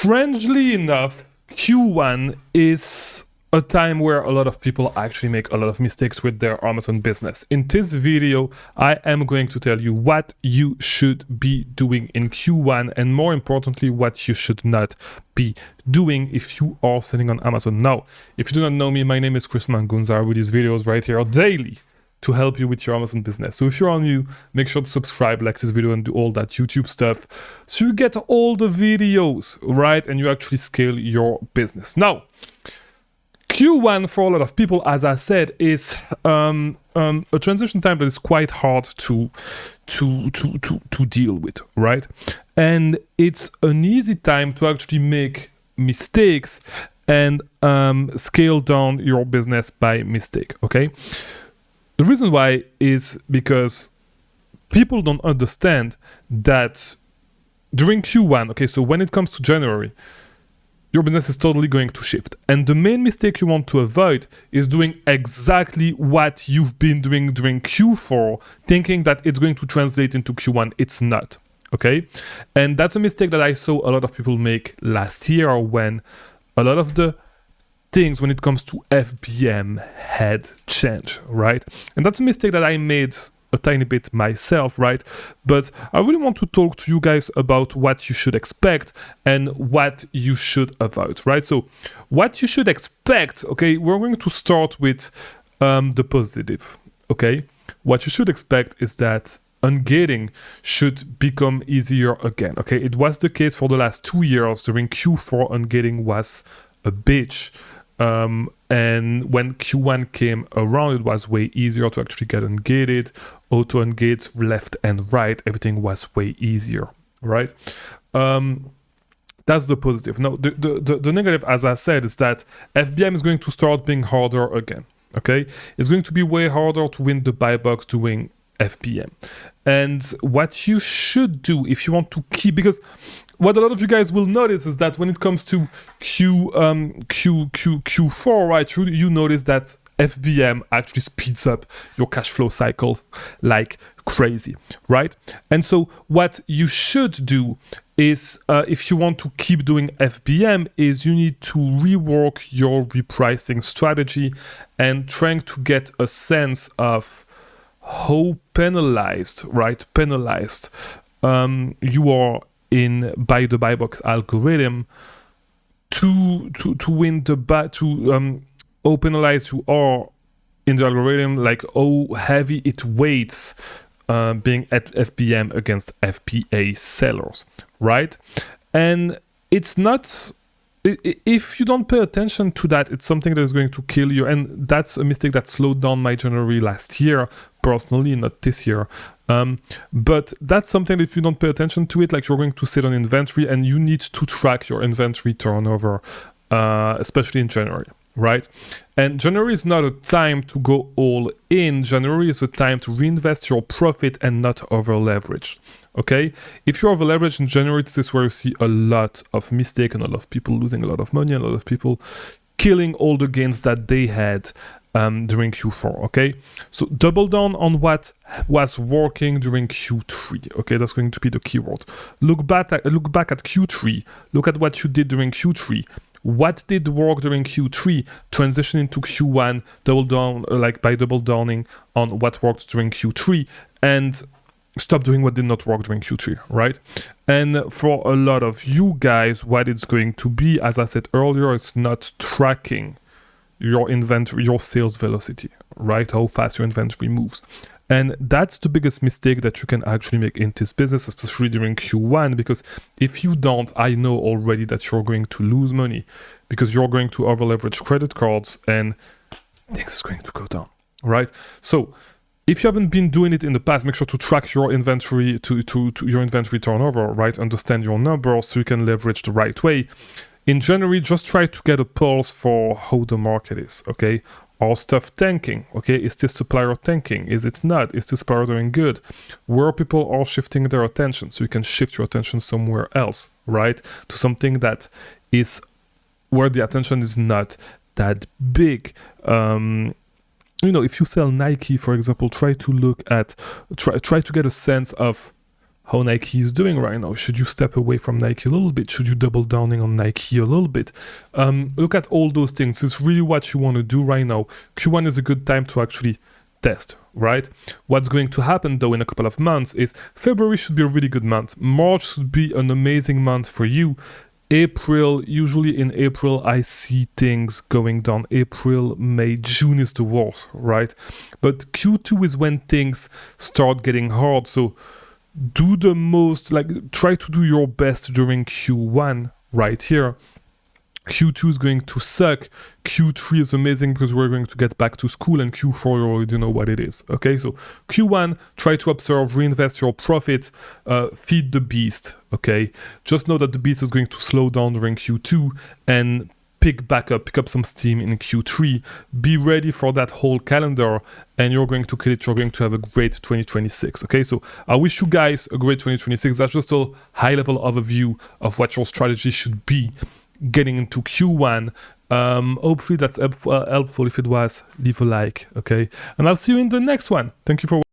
strangely enough, Q1 is a time where a lot of people actually make a lot of mistakes with their Amazon business. In this video, I am going to tell you what you should be doing in Q1, and more importantly, what you should not be doing if you are selling on Amazon. Now, if you do not know me, my name is Mangunza. I do these videos right here daily to help you with your Amazon business. So if you're new, make sure to subscribe, like this video, and do all that YouTube stuff so you get all the videos, right? And you actually scale your business. Now, Q1 for a lot of people, as I said, is a transition time that is quite hard to deal with, right? And it's an easy time to actually make mistakes and scale down your business by mistake, okay? The reason why is because people don't understand that during Q1, okay, so when it comes to January, your business is totally going to shift. And the main mistake you want to avoid is doing exactly what you've been doing during Q4, thinking that it's going to translate into Q1. It's not, okay? And that's a mistake that I saw a lot of people make last year when a lot of the things when it comes to FBM had changed, right? And that's a mistake that I made a tiny bit myself, right? But I really want to talk to you guys about what you should expect and what you should avoid, right? So what you should expect, okay, we're going to start with the positive, okay? What you should expect is that ungating should become easier again, okay? It was the case for the last 2 years. During Q4, ungating was a bitch. And when Q1 came around, it was way easier to actually get ungated, auto ungate left and right. Everything was way easier, right? That's the positive. Now, the negative, as I said, is that FBM is going to start being harder again, okay? It's going to be way harder to win the buy box doing FBM. And what you should do if you want to keep, because what a lot of you guys will notice is that when it comes to Q4, right, you notice that FBM actually speeds up your cash flow cycle like crazy, right? And so what you should do is, if you want to keep doing FBM, is you need to rework your repricing strategy and trying to get a sense of how penalized, right? Penalized you are in by the buy box algorithm to win the how penalized you are in the algorithm, like how heavy it weights being at FBM against FBA sellers, right? And it's not, if you don't pay attention to that, it's something that is going to kill you. And that's a mistake that slowed down my January last year, personally, not this year. But that's something that if you don't pay attention to it, like you're going to sit on inventory and you need to track your inventory turnover, especially in January, right? And January is not a time to go all in. January is a time to reinvest your profit and not over leverage. Okay, if you're over leveraged in January, this is where you see a lot of mistake and a lot of people losing a lot of money, and a lot of people killing all the gains that they had during Q4. Okay, so double down on what was working during Q3. Okay, that's going to be the keyword. Look back at Q3. Look at what you did during Q3. What did work during Q3? Transition into Q1. Double down, by double downing on what worked during Q3, and stop doing what did not work during Q3, right? And for a lot of you guys, what it's going to be, as I said earlier, is not tracking your inventory, your sales velocity, right? How fast your inventory moves. And that's the biggest mistake that you can actually make in this business, especially during Q1, because if you don't, I know already that you're going to lose money because you're going to over leverage credit cards and things is going to go down, right? So if you haven't been doing it in the past, make sure to track your inventory to your inventory turnover, right? Understand your numbers so you can leverage the right way. In January, just try to get a pulse for how the market is, okay? Are stuff tanking, okay? Is this supplier tanking? Is it not? Is this supplier doing good? Where people are shifting their attention, so you can shift your attention somewhere else, right? To something that is where the attention is not that big. If you sell Nike, for example, try to get a sense of how Nike is doing right now. Should you step away from Nike a little bit? Should you double downing on Nike a little bit? Look at all those things. It's really what you want to do right now. Q1 is a good time to actually test, right? What's going to happen though in a couple of months is February should be a really good month. March should be an amazing month for you. April, usually in April, I see things going down. April, May, June is the worst, right? But Q2 is when things start getting hard. So do the most, like try to do your best during Q1 right here. Q2 is going to suck. Q3 is amazing because we're going to get back to school, and Q4 you already know what it is. Okay, so Q1, try to observe, reinvest your profit, feed the beast. Okay, just know that the beast is going to slow down during Q2 and pick up some steam in Q3. Be ready for that whole calendar, and you're going to kill it. You're going to have a great 2026. Okay, so I wish you guys a great 2026. That's just a high-level overview of what your strategy should be getting into Q1. Hopefully that's helpful. If it was, leave a like. Okay, and I'll see you in the next one. Thank you for watching.